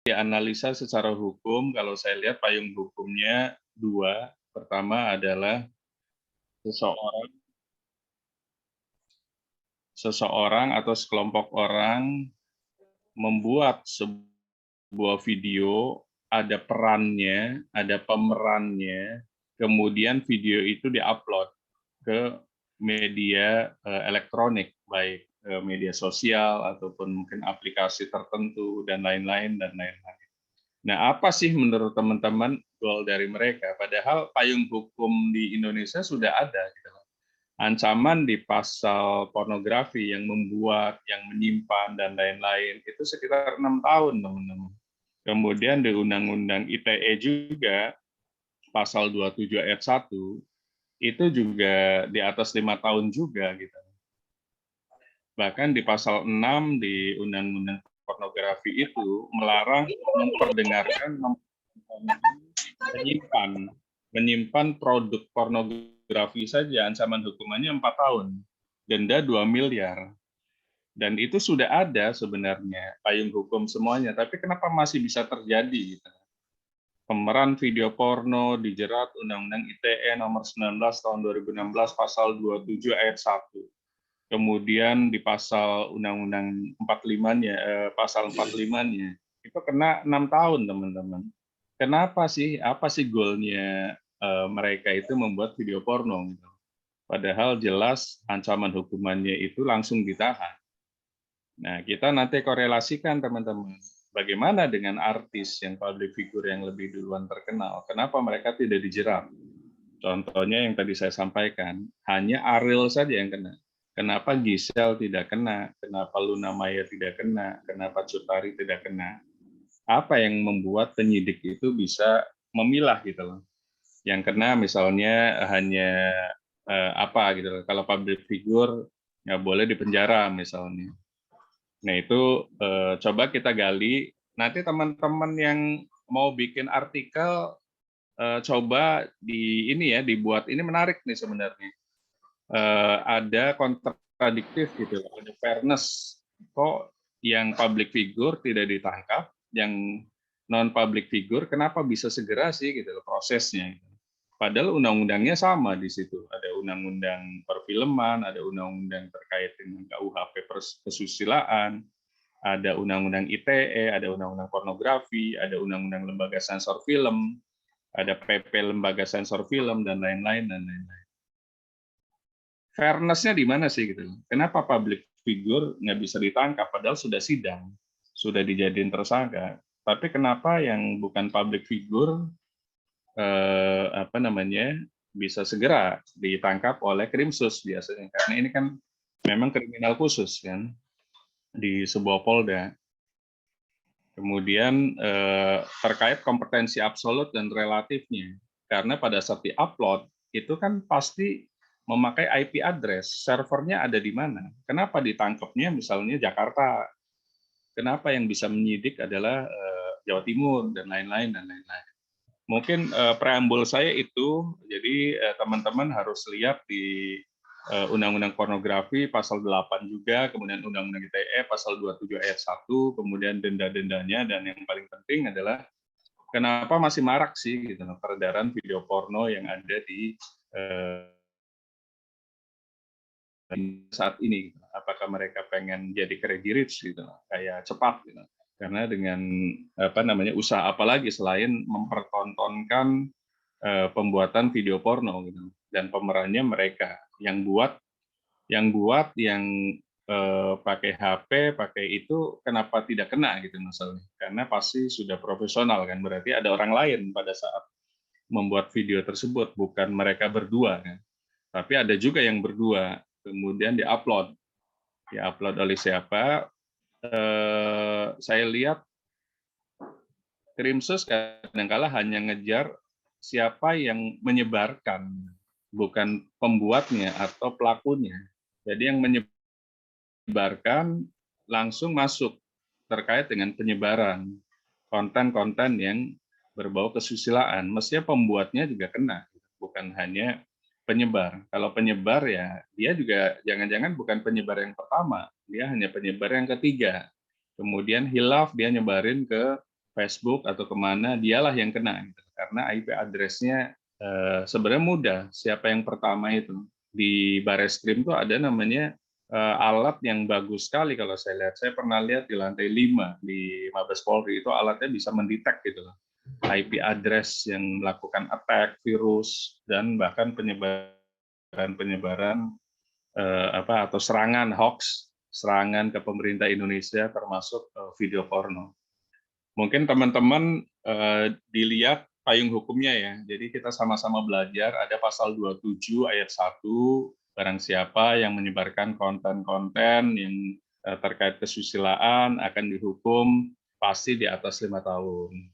dianalisa secara hukum, kalau saya lihat payung hukumnya 2. Pertama adalah seseorang seseorang atau sekelompok orang membuat sebuah video, ada perannya, ada pemerannya, kemudian video itu diupload ke media, elektronik, baik, media sosial ataupun mungkin aplikasi tertentu dan lain-lain dan lain-lain. Nah, apa sih menurut teman-teman goal dari mereka? Padahal payung hukum di Indonesia sudah ada gitu loh. Ancaman di pasal pornografi yang membuat, yang menyimpan dan lain-lain itu sekitar 6 tahun, teman-teman. Kemudian di Undang-Undang ITE juga pasal 27 ayat 1 itu juga di atas 5 tahun juga gitu. Bahkan di pasal 6 di Undang-Undang pornografi itu melarang memperdengarkan, menyimpan menyimpan produk pornografi saja ancaman hukumannya 4 tahun, denda 2 miliar. Dan itu sudah ada sebenarnya payung hukum semuanya, tapi kenapa masih bisa terjadi gitu. Pemeran video porno dijerat Undang-Undang ITE nomor 19 tahun 2016 pasal 27 ayat 1. Kemudian di pasal Undang-Undang 45-nya, pasal 45-nya, itu kena 6 tahun, teman-teman. Kenapa sih? Apa sih goalnya mereka itu membuat video porno? Gitu. Padahal jelas ancaman hukumannya itu langsung ditahan. Nah, kita nanti korelasikan, teman-teman. Bagaimana dengan artis yang public figure yang lebih duluan terkenal? Kenapa mereka tidak dijerat? Contohnya yang tadi saya sampaikan, hanya Ariel saja yang kena. Kenapa Giselle tidak kena? Kenapa Luna Maya tidak kena? Kenapa Cut Tari tidak kena? Apa yang membuat penyidik itu bisa memilah gitu loh. Yang kena misalnya hanya apa gitu loh. Kalau public figure nggak boleh dipenjara misalnya. Nah itu coba kita gali. Nanti teman-teman yang mau bikin artikel coba di ini ya dibuat, ini menarik nih sebenarnya. Ada kontradiktif gitu, ada fairness. Kok yang public figure tidak ditangkap, yang non public figure kenapa bisa segera sih gitu prosesnya. Padahal undang-undangnya sama di situ. Ada undang-undang perfilman, ada undang-undang terkait dengan KUHP kesusilaan, ada undang-undang ITE, ada undang-undang pornografi, ada undang-undang lembaga sensor film, ada PP lembaga sensor film dan lain-lain dan lain-lain. Fairness-nya di mana sih gitu? Kenapa public figure nggak bisa ditangkap padahal sudah sidang, sudah dijadiin tersangka. Tapi kenapa yang bukan public figure apa namanya bisa segera ditangkap oleh Krimsus biasanya? Karena ini kan memang kriminal khusus kan di sebuah polda. Kemudian terkait kompetensi absolut dan relatifnya, karena pada saat di-upload itu kan pasti memakai IP address, servernya ada di mana. Kenapa ditangkapnya misalnya Jakarta? Kenapa yang bisa menyidik adalah Jawa Timur dan lain-lain dan lain-lain. Mungkin preambul saya itu, jadi teman-teman harus lihat di Undang-Undang Pornografi pasal 8 juga, kemudian Undang-Undang ITE pasal 27 ayat 1, kemudian denda-dendanya, dan yang paling penting adalah kenapa masih marak sih gitu, peredaran video porno yang ada di saat ini. Apakah mereka pengen jadi crazy rich gitu, kayak cepat gitu. Karena dengan apa namanya usaha apalagi selain mempertontonkan pembuatan video porno gitu, dan pemerannya mereka yang buat yang pakai HP, pakai itu kenapa tidak kena gitu misalnya? Karena pasti sudah profesional kan, berarti ada orang lain pada saat membuat video tersebut, bukan mereka berdua kan. Tapi ada juga yang berdua, kemudian diupload oleh siapa? Saya lihat Krimsus kadangkala hanya ngejar siapa yang menyebarkan, bukan pembuatnya atau pelakunya. Jadi yang menyebarkan langsung masuk terkait dengan penyebaran konten-konten yang berbau kesusilaan. Mestinya pembuatnya juga kena, bukan hanya penyebar. Kalau penyebar ya dia juga jangan-jangan bukan penyebar yang pertama, dia hanya penyebar yang ketiga. Kemudian hilaf dia nyebarin ke Facebook atau kemana, dialah yang kena. Gitu. Karena IP address-nya sebenarnya mudah. Siapa yang pertama itu? Di Bareskrim tuh ada namanya alat yang bagus sekali kalau saya lihat. Saya pernah lihat di lantai 5 di Mabes Polri, itu alatnya bisa mendetek gitu loh. IP address yang melakukan attack, virus, dan bahkan penyebaran atau serangan hoax, serangan ke pemerintah Indonesia termasuk video porno. Mungkin teman-teman dilihat payung hukumnya ya. Jadi kita sama-sama belajar, ada pasal 27 ayat 1, barang siapa yang menyebarkan konten-konten yang terkait kesusilaan akan dihukum pasti di atas 5 tahun.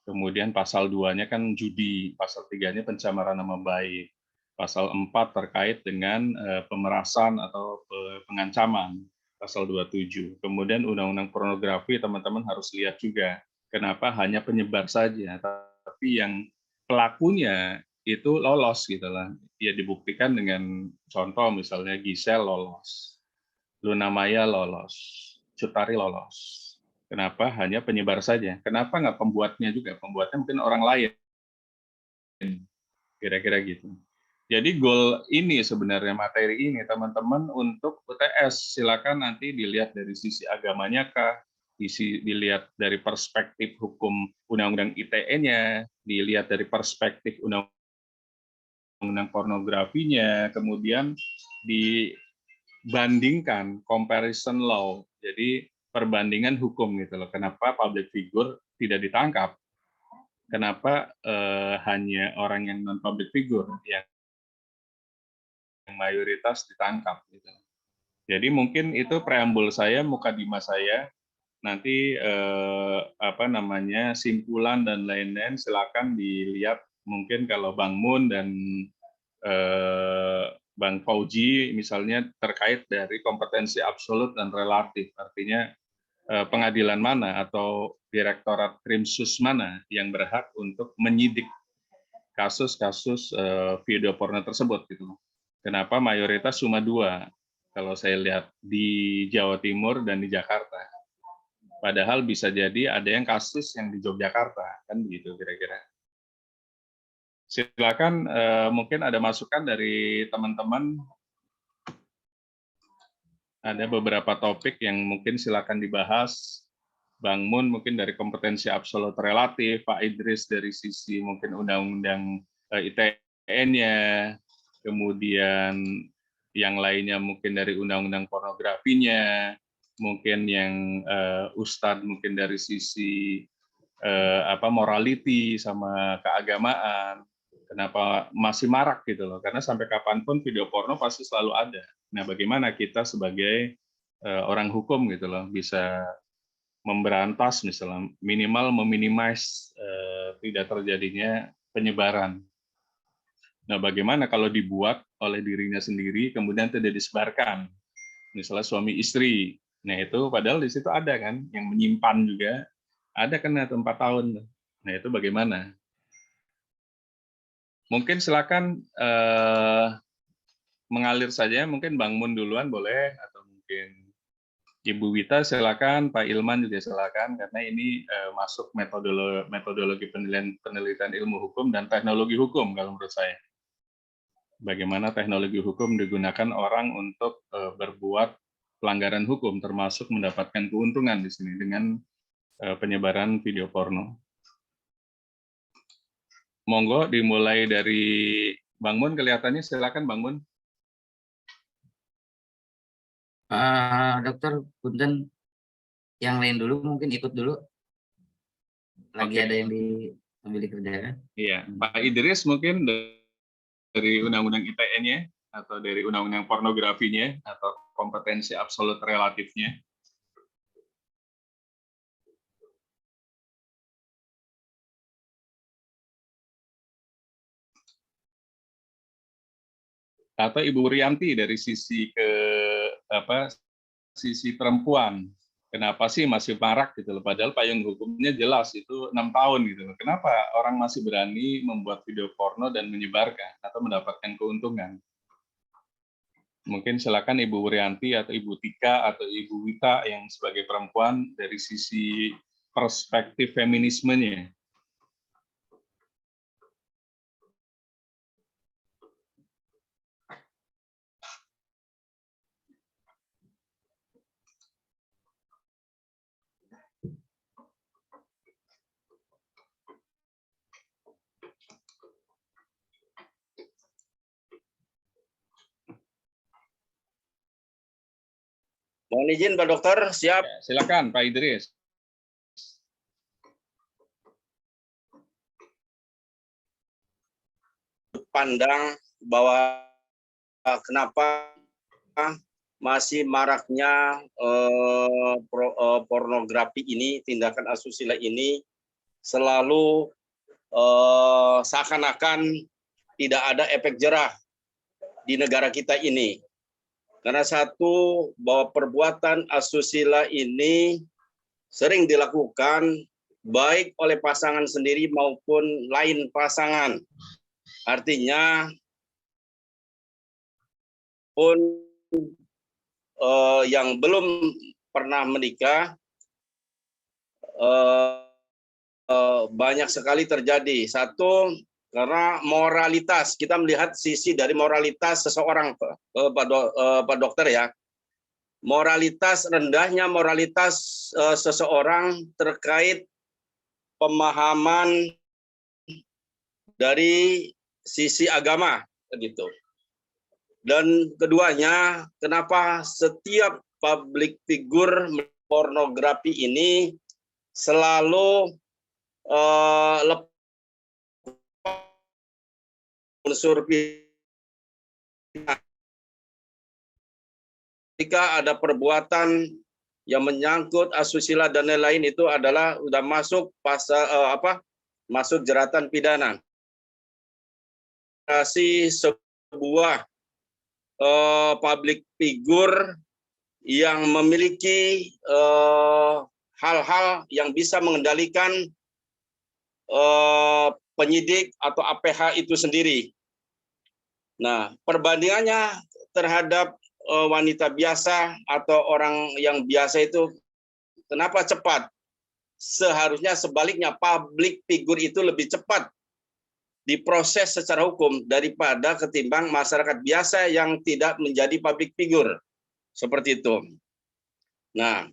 Kemudian pasal 2-nya kan judi, pasal 3-nya pencemaran nama baik, pasal 4 terkait dengan pemerasan atau pengancaman, pasal 27. Kemudian undang-undang pornografi teman-teman harus lihat juga, kenapa hanya penyebar saja, tapi yang pelakunya itu lolos gitu lah. Ya dibuktikan dengan contoh misalnya Gisel lolos, Luna Maya lolos, Cut Tari lolos. Kenapa hanya penyebar saja? Kenapa nggak pembuatnya juga? Pembuatnya mungkin orang lain, kira-kira gitu. Jadi goal ini sebenarnya materi ini teman-teman untuk UTS, silakan nanti dilihat dari sisi agamanya kah, dilihat dari perspektif hukum undang-undang ITE-nya, dilihat dari perspektif undang-undang pornografinya, kemudian dibandingkan comparison law. Jadi perbandingan hukum gitu loh. Kenapa public figure tidak ditangkap? Kenapa hanya orang yang non public figure yang mayoritas ditangkap? Gitu. Jadi mungkin itu preambul saya, mukadimah saya. Nanti simpulan dan lain-lain silakan dilihat. Mungkin kalau Bang Mun dan Bang Fauji misalnya terkait dari kompetensi absolut dan relatif, artinya pengadilan mana atau direktorat krimsus mana yang berhak untuk menyidik kasus-kasus video porno tersebut gitu. Kenapa mayoritas cuma 2 kalau saya lihat di Jawa Timur dan di Jakarta. Padahal bisa jadi ada yang kasus yang di Yogyakarta, kan begitu kira-kira. Silakan mungkin ada masukan dari teman-teman. Ada beberapa topik yang mungkin silakan dibahas. Bang Mun mungkin dari kompetensi absolut relatif, Pak Idris dari sisi mungkin undang-undang ITN-nya, kemudian yang lainnya mungkin dari undang-undang pornografinya, mungkin yang Ustadz mungkin dari sisi morality sama keagamaan. Kenapa masih marak gitu loh? Karena sampai kapanpun video porno pasti selalu ada. Nah, bagaimana kita sebagai orang hukum gitu loh bisa memberantas misalnya minimal meminimais tidak terjadinya penyebaran. Nah, bagaimana kalau dibuat oleh dirinya sendiri kemudian tidak disebarkan, misalnya suami istri. Nah itu padahal di situ ada kan yang menyimpan juga, ada kena 4 tahun. Nah itu bagaimana? Mungkin silakan mengalir saja, mungkin Bang Mun duluan boleh, atau mungkin Ibu Wita silakan, Pak Ilman juga silakan, karena ini masuk metodologi penelitian ilmu hukum dan teknologi hukum kalau menurut saya. Bagaimana teknologi hukum digunakan orang untuk berbuat pelanggaran hukum, termasuk mendapatkan keuntungan di sini dengan penyebaran video porno. Monggo dimulai dari Bang Mun, kelihatannya silakan Bang Mun. Dokter, punten, yang lain dulu mungkin ikut dulu. Lagi ada yang ambil dikerjakan. Iya, Pak Idris mungkin dari undang-undang ITN-nya atau dari undang-undang pornografinya atau kompetensi absolut relatifnya. Atau Ibu Rianti dari sisi sisi perempuan. Kenapa sih masih marak gitu loh? Padahal payung hukumnya jelas itu 6 tahun gitu loh. Kenapa orang masih berani membuat video porno dan menyebarkan atau mendapatkan keuntungan? Mungkin silakan Ibu Wurianti atau Ibu Tika atau Ibu Wita yang sebagai perempuan dari sisi perspektif feminismenya. Mohon izin Pak Dokter, siap. Silakan Pak Idris. Pandang bahwa kenapa masih maraknya pornografi ini, tindakan asusila ini selalu seakan-akan tidak ada efek jerah di negara kita ini. Karena satu, bahwa perbuatan asusila ini sering dilakukan baik oleh pasangan sendiri maupun lain pasangan. Artinya pun yang belum pernah menikah banyak sekali terjadi. Satu, karena moralitas, kita melihat sisi dari moralitas seseorang, Pak Dokter ya. Moralitas, rendahnya moralitas seseorang terkait pemahaman dari sisi agama, gitu. Dan keduanya, kenapa setiap public figure pornografi ini selalu unsur ketika ada perbuatan yang menyangkut asusila dan lain-lain, itu adalah sudah masuk pasal masuk jeratan pidana. Sebuah public figure yang memiliki hal-hal yang bisa mengendalikan penyidik atau APH itu sendiri. Nah, perbandingannya terhadap wanita biasa atau orang yang biasa itu kenapa cepat? Seharusnya sebaliknya, public figure itu lebih cepat diproses secara hukum daripada ketimbang masyarakat biasa yang tidak menjadi public figure. Seperti itu. Nah,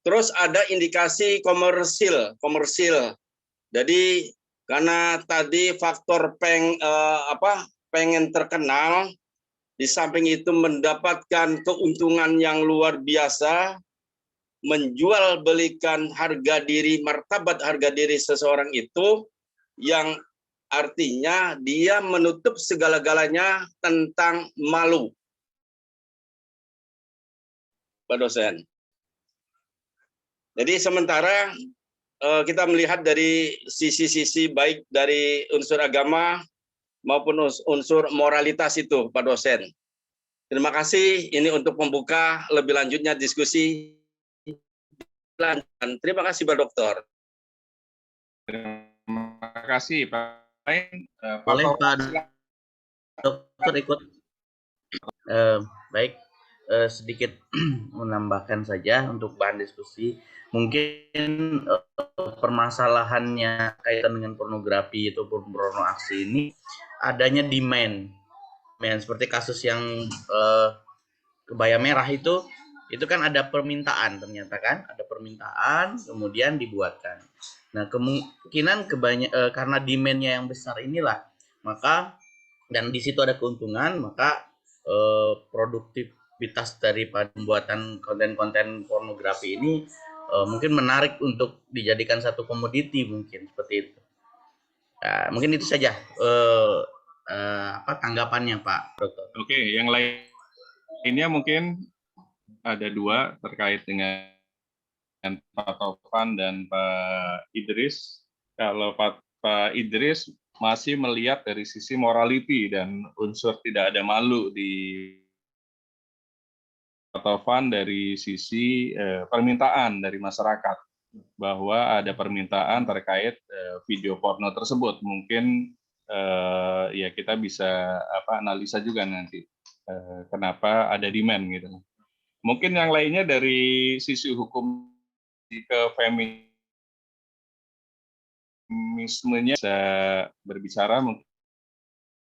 terus ada indikasi komersil. Jadi karena tadi faktor pengen terkenal, di samping itu mendapatkan keuntungan yang luar biasa, menjual belikan harga diri, martabat harga diri seseorang itu, yang artinya dia menutup segala-galanya tentang malu. Pak dosen. Jadi sementara kita melihat dari sisi-sisi baik dari unsur agama maupun unsur moralitas itu, Pak dosen. Terima kasih, ini untuk membuka lebih lanjutnya diskusi. Dan terima kasih Pak Dokter. Terima kasih Pak. Boleh Pak Dokter ikut. Baik, sedikit menambahkan saja untuk bahan diskusi. Mungkin permasalahannya kaitan dengan pornografi ataupun porno aksi ini adanya demand seperti kasus yang kebaya merah itu kan ada permintaan, ternyata kan ada permintaan kemudian dibuatkan. Nah, kemungkinan karena demand-nya yang besar inilah, maka dan di situ ada keuntungan, maka produktivitas dari pembuatan konten-konten pornografi ini mungkin menarik untuk dijadikan satu komoditi, mungkin seperti itu. Mungkin itu saja tanggapannya Pak Dokter. Oke, yang lainnya mungkin ada dua terkait dengan Pak Taufan dan Pak Idris. Kalau Pak Idris masih melihat dari sisi morality dan unsur tidak ada malu di Pak Taufan dari sisi permintaan dari masyarakat, bahwa ada permintaan terkait video porno tersebut. Mungkin ya kita bisa analisa juga nanti kenapa ada demand gitu. Mungkin yang lainnya dari sisi hukum ke feminis mekanismenya bisa berbicara mungkin